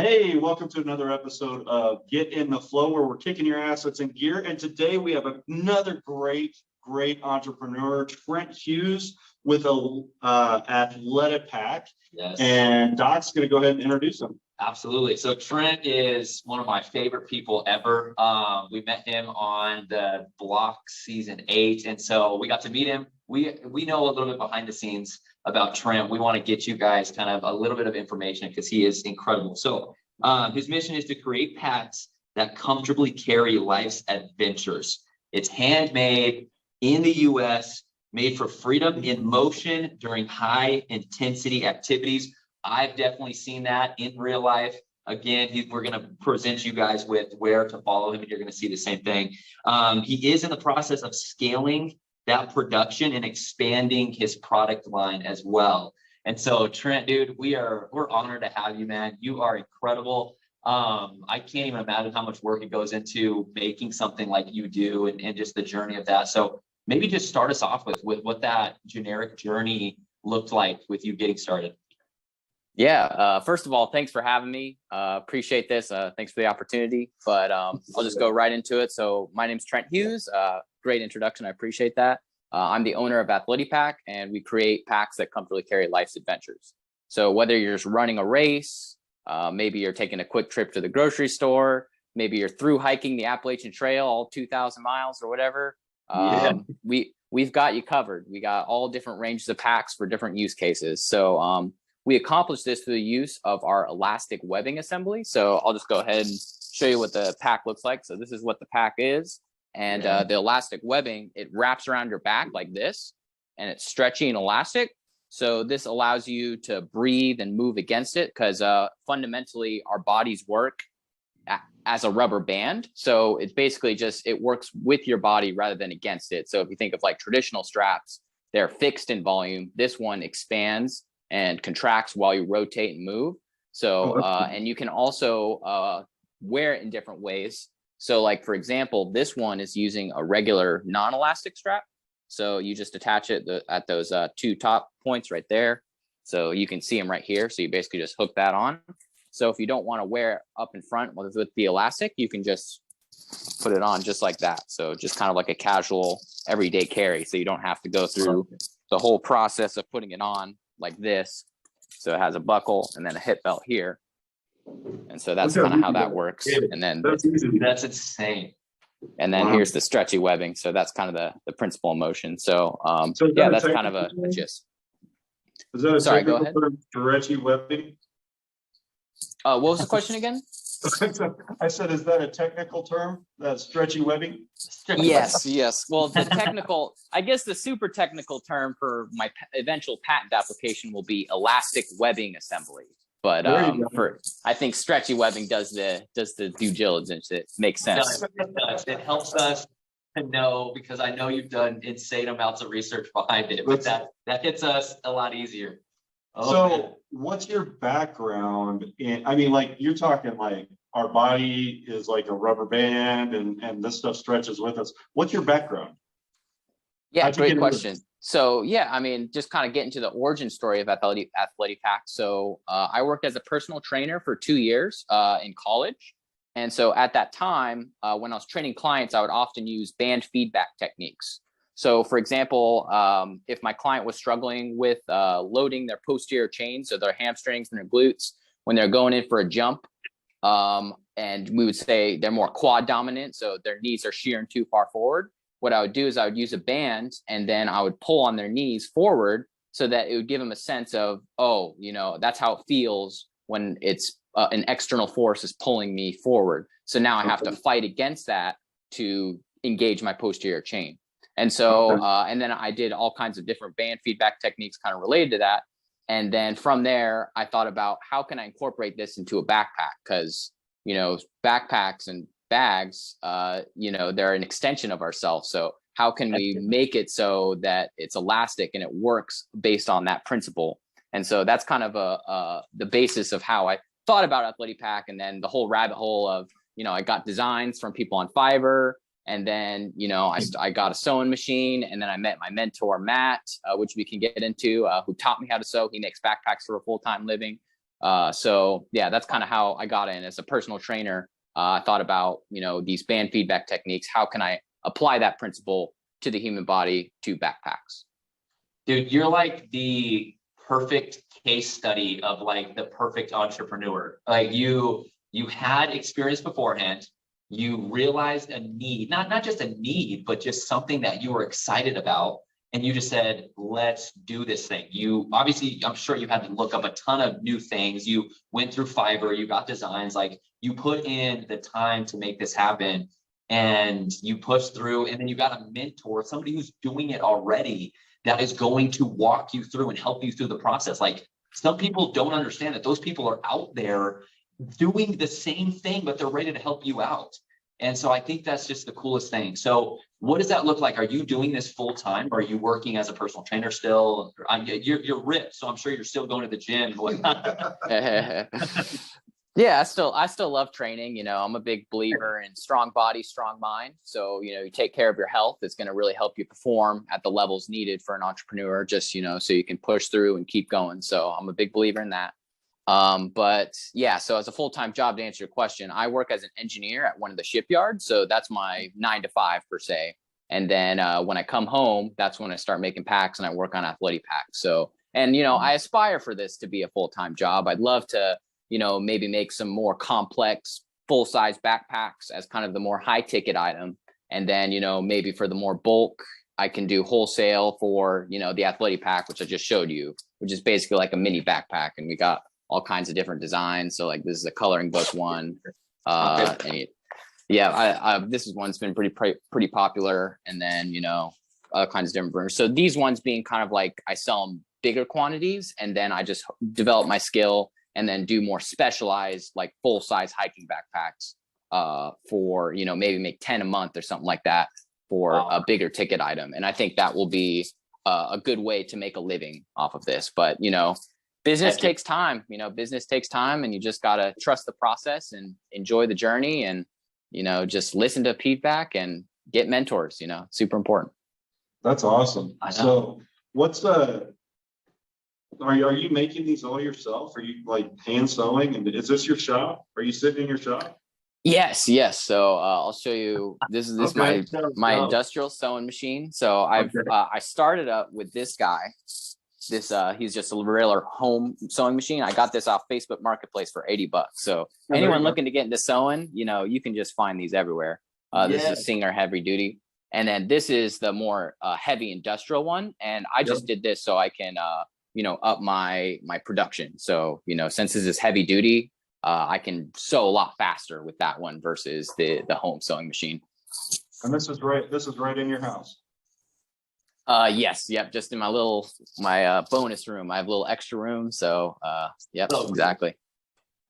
Hey, welcome to another episode of Get in the Flow, where we're kicking your assets in gear. And today we have another great entrepreneur, Trent Hughes with ATHLETIPACK. Yes. And Doc's going to go ahead and introduce him. Absolutely. So Trent is one of my favorite people ever. We met him on the block season 8. And so we got to meet him. We know a little bit behind the scenes about Trent. We want to get you guys kind of a little bit of information because he is incredible. So his mission is to create packs that comfortably carry life's adventures. It's handmade in the US, made for freedom in motion during high intensity activities. I've definitely seen that in real life. Again, we're going to present you guys with where to follow him, and you're going to see the same thing. He is in the process of scaling that production and expanding his product line as well. And so, Trent, dude, we're honored to have you, man. You are incredible. I can't even imagine how much work it goes into making something like you do, and just the journey of that. So maybe just start us off with what that generic journey looked like with you getting started. Yeah. First of all, thanks for having me. Appreciate this. Thanks for the opportunity, but I'll just go right into it. So my name's Trent Hughes. Great introduction. I appreciate that. I'm the owner of ATHLETIPACK, and we create packs that comfortably carry life's adventures. So whether you're just running a race, maybe you're taking a quick trip to the grocery store, maybe you're through hiking the Appalachian Trail, all 2,000 miles or whatever, we've got you covered. We got all different ranges of packs for different use cases. So we accomplish this through the use of our elastic webbing assembly. So I'll just go ahead and show you what the pack looks like. So this is what the pack is. And the elastic webbing, it wraps around your back like this, and it's stretchy and elastic. So this allows you to breathe and move against it, because fundamentally our bodies work as a rubber band. So it's basically it works with your body rather than against it. So if you think of like traditional straps, they're fixed in volume. This one expands and contracts while you rotate and move. So, and you can also wear it in different ways. So like, for example, this one is using a regular non-elastic strap. So you just attach it at those two top points right there. So you can see them right here. So you basically just hook that on. So if you don't want to wear it up in front with the elastic, you can just put it on just like that. So just kind of like a casual everyday carry. So you don't have to go through the whole process of putting it on like this. So it has a buckle and then a hip belt here. And so that's kind of how that works. And then that's insane. And then here's the stretchy webbing. So that's kind of the principle of motion. So yeah, that's kind of a gist. Is that a Sorry, go ahead. Stretchy webbing? What was the question again? I said, is that a technical term, that stretchy webbing? Yes. Well, I guess the super technical term for my eventual patent application will be elastic webbing assembly. But I think stretchy webbing does the due diligence. It makes sense. It helps us to know, because I know you've done insane amounts of research behind it, but that gets us a lot easier. So what's your background in, I mean, like, you're talking like our body is like a rubber band and this stuff stretches with us. What's your background? Yeah, great question. So yeah, I mean, just kind of get into the origin story of ATHLETIPACK. So I worked as a personal trainer for 2 years in college. And so at that time, when I was training clients, I would often use band feedback techniques. So for example, if my client was struggling with loading their posterior chain, so their hamstrings and their glutes, when they're going in for a jump, and we would say they're more quad dominant, so their knees are shearing too far forward, what I would do is I would use a band, and then I would pull on their knees forward so that it would give them a sense of, oh, that's how it feels when it's an external force is pulling me forward. So now I have to fight against that to engage my posterior chain. And so, and then I did all kinds of different band feedback techniques kind of related to that. And then from there, I thought about how can I incorporate this into a backpack? Because, backpacks and bags, they're an extension of ourselves. So how can we make it so that it's elastic and it works based on that principle? And so that's kind of the basis of how I thought about ATHLETIPACK, and then the whole rabbit hole of, I got designs from people on Fiverr. And then, I got a sewing machine, and then I met my mentor, Matt, which we can get into, who taught me how to sew. He makes backpacks for a full-time living. So yeah, that's kind of how I got in as a personal trainer. I thought about, these band feedback techniques. How can I apply that principle to the human body to backpacks? Dude, you're like the perfect case study of like the perfect entrepreneur. Like you had experience beforehand. You realized a need, not just a need, but just something that you were excited about. And you just said, let's do this thing. You obviously, I'm sure you had to look up a ton of new things. You went through Fiverr, you got designs, like you put in the time to make this happen and you pushed through, and then you got a mentor, somebody who's doing it already that is going to walk you through and help you through the process. Like some people don't understand that those people are out there doing the same thing, but they're ready to help you out. And so I think that's just the coolest thing. So what does that look like? Are you doing this full time? Or are you working as a personal trainer still? You're ripped, so I'm sure you're still going to the gym and whatnot. Yeah, I still love training. I'm a big believer in strong body, strong mind. So, you take care of your health. It's going to really help you perform at the levels needed for an entrepreneur, just, so you can push through and keep going. So I'm a big believer in that. But yeah, so as a full-time job, to answer your question, I work as an engineer at one of the shipyards. So that's my 9 to 5 per se. And then when I come home, that's when I start making packs and I work on ATHLETIPACK. So, and, I aspire for this to be a full-time job. I'd love to, maybe make some more complex full-size backpacks as kind of the more high ticket item. And then, maybe for the more bulk, I can do wholesale for, the ATHLETIPACK, which I just showed you, which is basically like a mini backpack. And we got all kinds of different designs. So like this is a coloring book one. This is one's been pretty popular. And then, other kinds of different burners. So these ones being kind of like, I sell them bigger quantities and then I just develop my skill and then do more specialized, like full size hiking backpacks for, maybe make 10 a month or something like that for a bigger ticket item. And I think that will be a good way to make a living off of this. But, business takes time, business takes time and you just got to trust the process and enjoy the journey and, just listen to feedback and get mentors, super important. That's awesome. So what's are you making these all yourself? Are you like hand sewing? And is this your shop? Are you sitting in your shop? Yes. So I'll show you. This is my industrial sewing machine. So I started up with this guy. He's just a regular home sewing machine. I got this off Facebook Marketplace for $80. So anyone looking to get into sewing, you can just find these everywhere. This is a Singer heavy duty. And then this is the more heavy industrial one. And I just did this so I can, up my production. So, since this is heavy duty, I can sew a lot faster with that one versus the home sewing machine. And this is right in your house. Yes. Yep. Just in my bonus room. I have a little extra room. So, yep, exactly.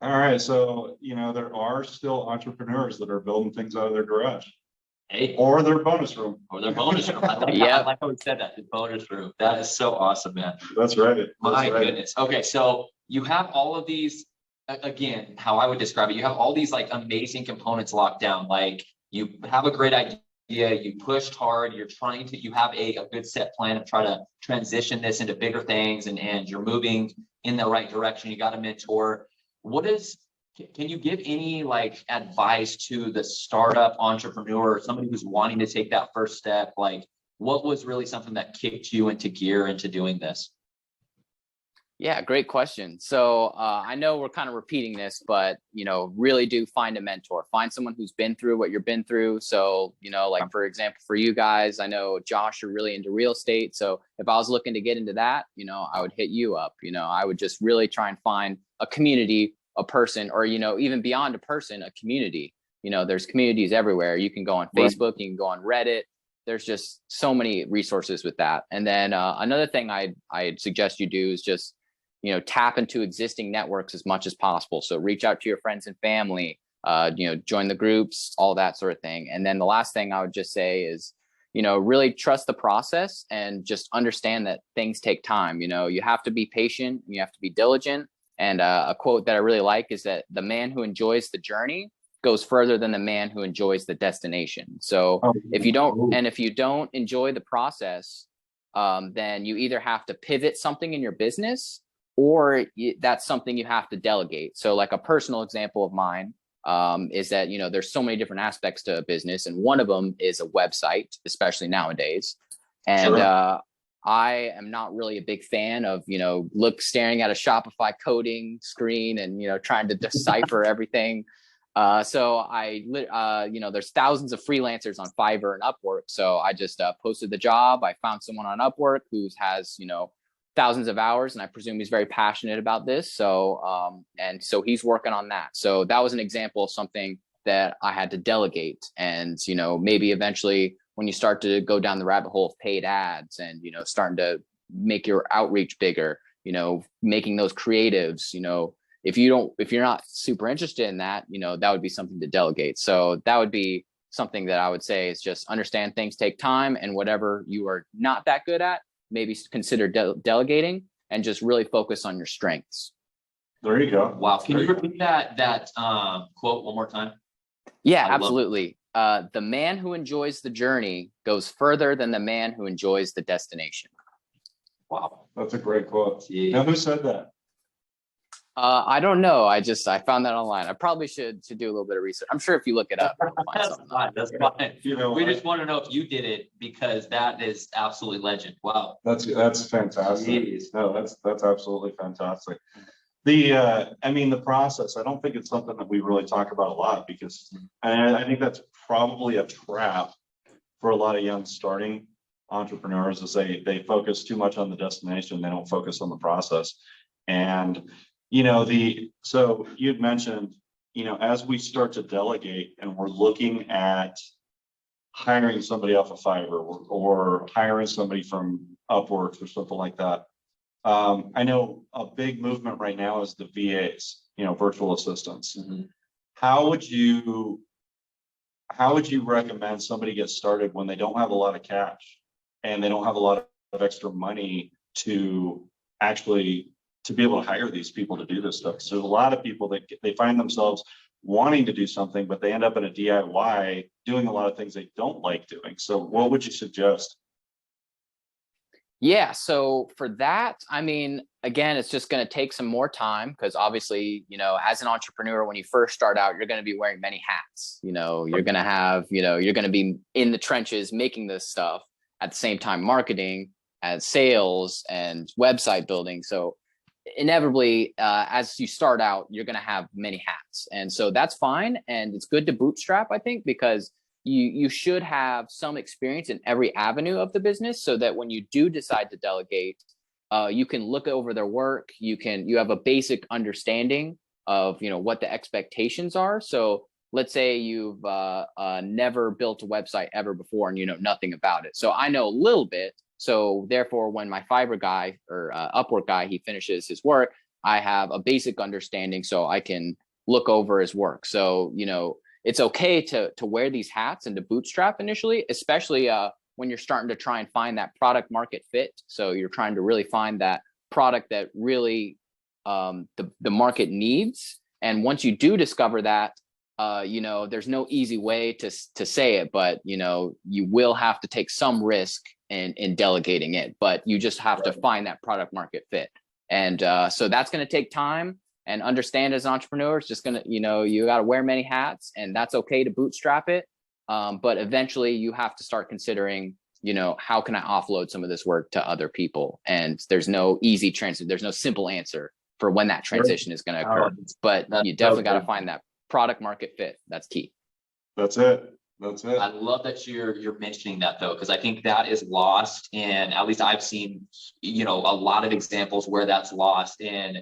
All right. So, there are still entrepreneurs that are building things out of their garage. Hey. Or their bonus room. I like how we said that, the bonus room. That is so awesome, man. That's right. My goodness. Okay. So you have all of these, again, how I would describe it, you have all these like amazing components locked down. Like you have a great idea, you pushed hard, you have a good set plan of try to transition this into bigger things and you're moving in the right direction. You got a mentor. Can you give any like advice to the startup entrepreneur or somebody who's wanting to take that first step? Like what was really something that kicked you into gear into doing this? Yeah, great question. So I know we're kind of repeating this, but, really do find a mentor, find someone who's been through what you've been through. So, like, for example, for you guys, I know Josh, you're really into real estate. So if I was looking to get into that, I would hit you up. I would just really try and find a community, a person, or, even beyond a person, a community. There's communities everywhere. You can go on Facebook, you can go on Reddit. There's just so many resources with that. And then another thing I'd suggest you do is just, tap into existing networks as much as possible. So reach out to your friends and family, join the groups, all that sort of thing. And then the last thing I would just say is, really trust the process and just understand that things take time. You have to be patient, you have to be diligent. And a quote that I really like is that the man who enjoys the journey goes further than the man who enjoys the destination. So if you don't enjoy the process, then you either have to pivot something in your business or that's something you have to delegate. So like a personal example of mine is that, there's so many different aspects to a business, and one of them is a website, especially nowadays. And I am not really a big fan of, staring at a Shopify coding screen and, trying to decipher everything. So there's thousands of freelancers on Fiverr and Upwork. So I just posted the job. I found someone on Upwork who has, thousands of hours, and I presume he's very passionate about this. So, and so he's working on that. So that was an example of something that I had to delegate. And, maybe eventually when you start to go down the rabbit hole of paid ads and, starting to make your outreach bigger, making those creatives, if you're not super interested in that, that would be something to delegate. So that would be something that I would say is just understand things take time, and whatever you are not that good at, maybe consider delegating and just really focus on your strengths. There you go. Wow. Can you repeat that quote one more time? Yeah, absolutely. The man who enjoys the journey goes further than the man who enjoys the destination. Wow. That's a great quote. Yeah. Now, who said that? I don't know. I found that online. I probably should do a little bit of research. I'm sure if you look it up, you'll find That's something. fine. That's fine. We what? just want to know if you did it, because that is absolutely legend. Wow. That's fantastic. Jeez. No, that's absolutely fantastic. The process, I don't think it's something that we really talk about a lot, because I think that's probably a trap for a lot of young starting entrepreneurs, is they focus too much on the destination. They don't focus on the process. And, so you'd mentioned, as we start to delegate and we're looking at hiring somebody off of Fiverr or hiring somebody from Upwork or something like that. I know a big movement right now is the VAs, virtual assistants. Mm-hmm. How would you recommend somebody get started when they don't have a lot of cash and they don't have a lot of extra money to actually to be able to hire these people to do this stuff? So there's a lot of people that they find themselves wanting to do something, but they end up in a DIY doing a lot of things they don't like doing. So what would you suggest? Yeah. So for that, again, it's just going to take some more time, because obviously, as an entrepreneur, when you first start out, you're going to be wearing many hats. You're going to have, you're going to be in the trenches making this stuff at the same time, marketing, as sales and website building. So inevitably, as you start out, you're going to have many hats. And so that's fine. And it's good to bootstrap, I think, because you should have some experience in every avenue of the business, so that when you do decide to delegate, you can look over their work. You have a basic understanding of, what the expectations are. So let's say you've never built a website ever before and you know nothing about it. So I know a little bit. So therefore, when my Fiverr guy or Upwork guy, he finishes his work, I have a basic understanding, so I can look over his work. So, it's okay to wear these hats and to bootstrap initially, especially when you're starting to try and find that product market fit. So you're trying to really find that product that really the market needs. And once you do discover that, there's no easy way to say it, but, you will have to take some risk in delegating it, but you just have to find that product market fit. And so that's going to take time. And understand, as an entrepreneur, it's just gonna, you got to wear many hats, and that's okay to bootstrap it. But eventually you have to start considering, how can I offload some of this work to other people? And there's no easy transition. There's no simple answer for when that transition is going to occur, but you definitely got to find that product market fit. That's key. That's it. I love that you're mentioning that, though, because I think that is lost. And at least I've seen, a lot of examples where that's lost. And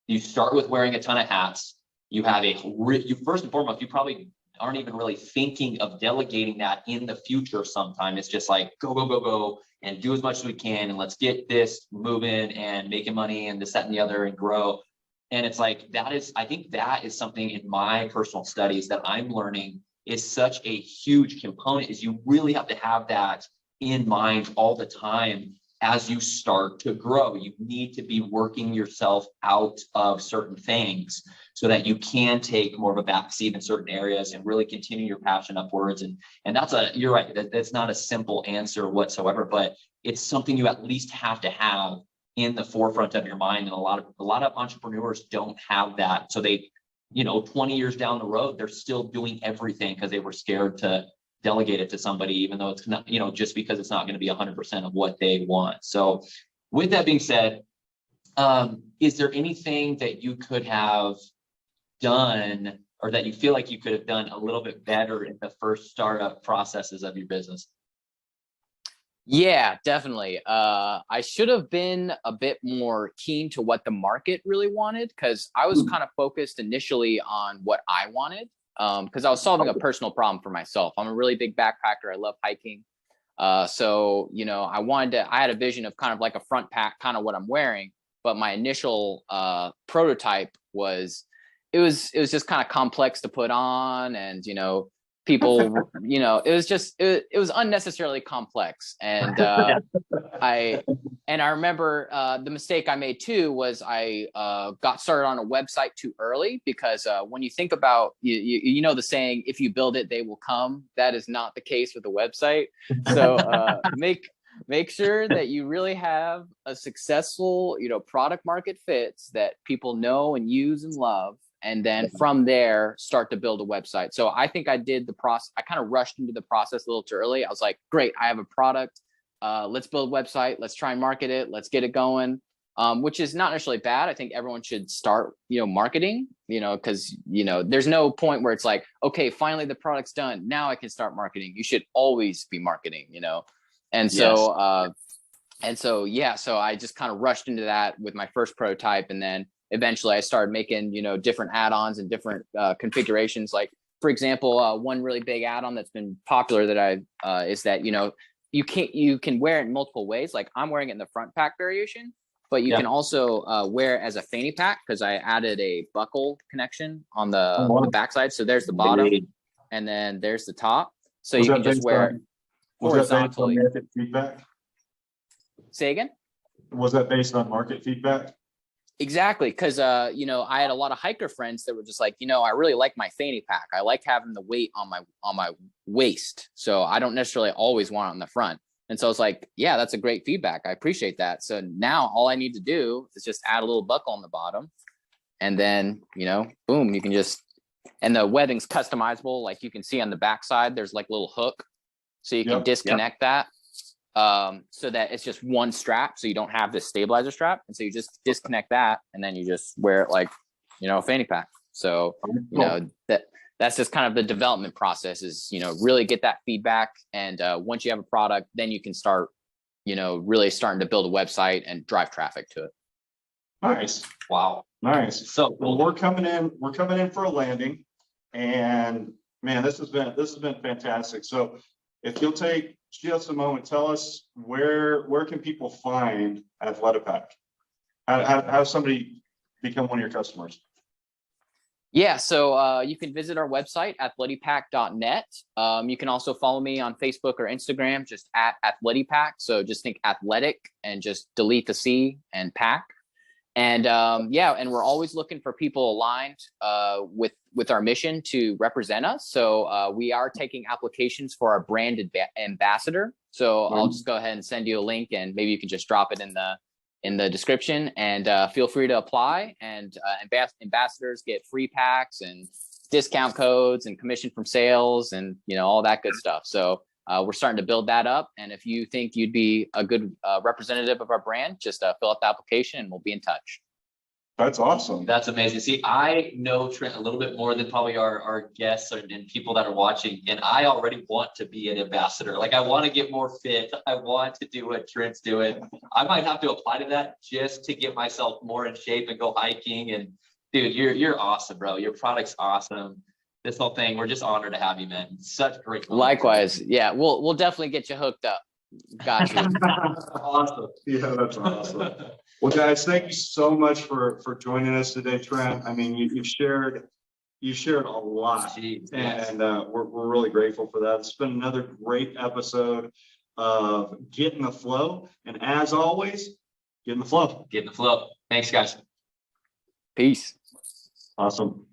you start with wearing a ton of hats. You have you first and foremost, you probably aren't even really thinking of delegating that in the future. Sometime it's just like go and do as much as we can, and let's get this moving and making money and this, that, and the other, and grow. And it's like I think that is something in my personal studies that I'm learning is such a huge component, is you really have to have that in mind all the time. As you start to grow, you need to be working yourself out of certain things so that you can take more of a backseat in certain areas and really continue your passion upwards. And you're right, that's not a simple answer whatsoever, but it's something you at least have to have in the forefront of your mind. And a lot of entrepreneurs don't have that. So they, 20 years down the road, they're still doing everything because they were scared to delegate it to somebody, even though it's not, just because it's not going to be 100% of what they want. So with that being said, is there anything that you could have done or that you feel like you could have done a little bit better in the first startup processes of your business? Yeah, definitely. I should have been a bit more keen to what the market really wanted, because I was kind of focused initially on what I wanted, because I was solving a personal problem for myself. I'm a really big backpacker. I love hiking. So, I had a vision of kind of like a front pack, kind of what I'm wearing, but my initial prototype was, it was just kind of complex to put on, and people, it was unnecessarily complex. And I remember the mistake I made too was I got started on a website too early, because when you think about, the saying, if you build it, they will come. That is not the case with a website. So make sure that you really have a successful, product market fits that people know and use and love. And then from there, start to build a website. So I think I did the process. I kind of rushed into the process a little too early. I was like, great, I have a product. Let's build a website. Let's try and market it. Let's get it going, which is not necessarily bad. I think everyone should start, marketing, because, there's no point where it's like, okay, finally the product's done. Now I can start marketing. You should always be marketing, And so, so I just kind of rushed into that with my first prototype. And then eventually I started making, different add-ons and different configurations. Like, for example, one really big add-on that's been popular that is that, you can wear it in multiple ways. Like, I'm wearing it in the front pack variation, but you can also wear it as a fanny pack, because I added a buckle connection on the backside. So there's the bottom, and then there's the top. So you can just wear it horizontally. Was that based on market feedback? Say again? Was that based on market feedback? Exactly, because I had a lot of hiker friends that were just like, I really like my fanny pack. I like having the weight on my waist, so I don't necessarily always want it on the front. And so I was like, yeah, that's a great feedback. I appreciate that. So now all I need to do is just add a little buckle on the bottom, and then boom, you can just, and the webbing's customizable. Like, you can see on the backside, there's like a little hook, so you can disconnect that. So that it's just one strap, so you don't have this stabilizer strap, and so you just disconnect that, and then you just wear it like a fanny pack. So that's just kind of the development process, is really get that feedback, and once you have a product, then you can start really starting to build a website and drive traffic to it. Nice. Wow. Nice. So, well, we're coming in for a landing, and man, this has been fantastic. So if you'll take just a moment, tell us where can people find ATHLETIPACK? How somebody become one of your customers? Yeah, so you can visit our website, athletipack.net. You can also follow me on Facebook or Instagram, just at ATHLETIPACK. So just think athletic and just delete the C and pack. And and we're always looking for people aligned with our mission to represent us. So we are taking applications for our brand ambassador. So I'll just go ahead and send you a link, and maybe you can just drop it in the description, and feel free to apply. And ambassadors get free packs and discount codes and commission from sales, and all that good stuff. So we're starting to build that up. And if you think you'd be a good representative of our brand, just fill out the application and we'll be in touch. That's awesome. That's amazing. See, I know Trent a little bit more than probably our guests and people that are watching. And I already want to be an ambassador. Like, I want to get more fit. I want to do what Trent's doing. I might have to apply to that just to get myself more in shape and go hiking. And dude, you're awesome, bro. Your product's awesome. This whole thing, we're just honored to have you, man. Such great. Likewise. Yeah, we'll definitely get you hooked up. Got you. Awesome. Yeah, that's awesome. Well, guys, thank you so much for joining us today, Trent. I mean, you've shared a lot. Jeez, and we're really grateful for that. It's been another great episode of Get in the Flow. And as always, get in the flow. Get in the flow. Thanks, guys. Peace. Awesome.